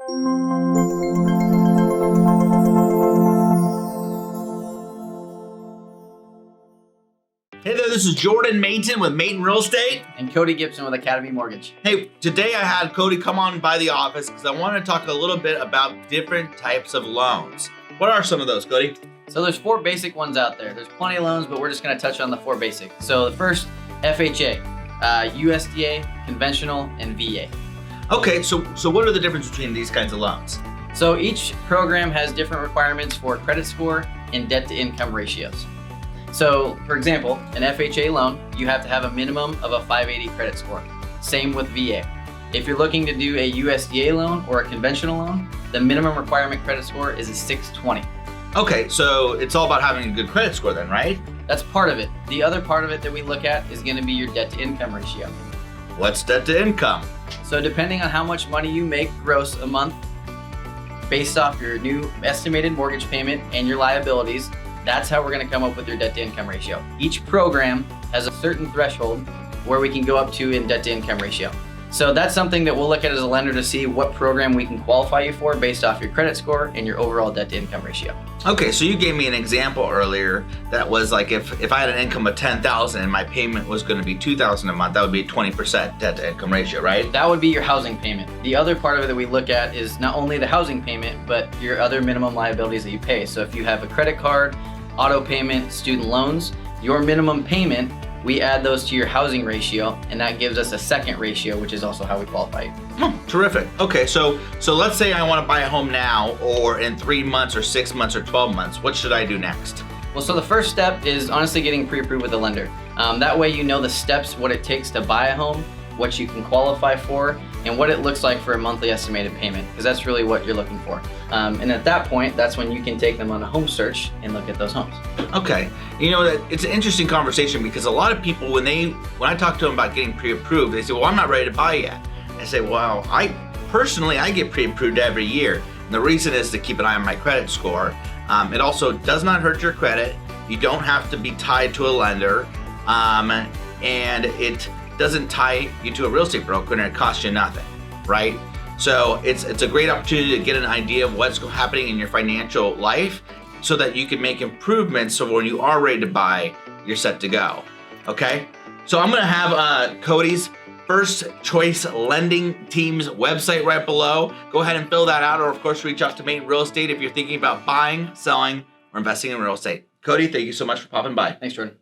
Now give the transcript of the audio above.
Hey there, this is Jordan Matin with Matin Real Estate. And Cody Gibson with Academy Mortgage. Hey, today I had Cody come on by the office because I want to talk a little bit about different types of loans. What are some of those, Cody? So there's 4 basic ones out there. There's plenty of loans, but we're just going to touch on the 4 basic. So the first, FHA, USDA, conventional, and VA. Okay, so what are the difference between these kinds of loans? So each program has different requirements for credit score and debt to income ratios. So for example, an FHA loan, you have to have a minimum of a 580 credit score. Same with VA. If you're looking to do a USDA loan or a conventional loan, the minimum requirement credit score is a 620. Okay, so it's all about having a good credit score then, right? That's part of it. The other part of it that we look at is going to be your debt to income ratio. What's debt to income? So depending on how much money you make gross a month, based off your new estimated mortgage payment and your liabilities, that's how we're going to come up with your debt to income ratio. Each program has a certain threshold where we can go up to in debt to income ratio. So that's something that we'll look at as a lender to see what program we can qualify you for based off your credit score and your overall debt to income ratio. Okay, so you gave me an example earlier that was like if I had an income of $10,000 and my payment was going to be $2,000 a month, that would be 20% debt to income ratio, right? That would be your housing payment. The other part of it that we look at is not only the housing payment, but your other minimum liabilities that you pay. So if you have a credit card, auto payment, student loans, your minimum payment, we add those to your housing ratio, and that gives us a second ratio, which is also how we qualify you. Oh, terrific. Okay, so let's say I want to buy a home now, or in 3 months, or 6 months, or 12 months. What should I do next? Well, so the first step is honestly getting pre-approved with the lender. That way you know the steps, what it takes to buy a home, what you can qualify for, and what it looks like for a monthly estimated payment, because that's really what you're looking for. And at that point, that's when you can take them on a home search and look at those homes. Okay, you know, it's an interesting conversation because a lot of people, when I talk to them about getting pre-approved, they say, well, I'm not ready to buy yet. I say, well, I get pre-approved every year. And the reason is to keep an eye on my credit score. It also does not hurt your credit. You don't have to be tied to a lender. And it doesn't tie you to a real estate broker and it costs you nothing, right? So it's a great opportunity to get an idea of what's happening in your financial life so that you can make improvements so when you are ready to buy, you're set to go, okay? So I'm gonna have Cody's First Choice Lending Team's website right below. Go ahead and fill that out, or of course reach out to Matin Real Estate if you're thinking about buying, selling, or investing in real estate. Cody, thank you so much for popping by. Thanks, Jordan.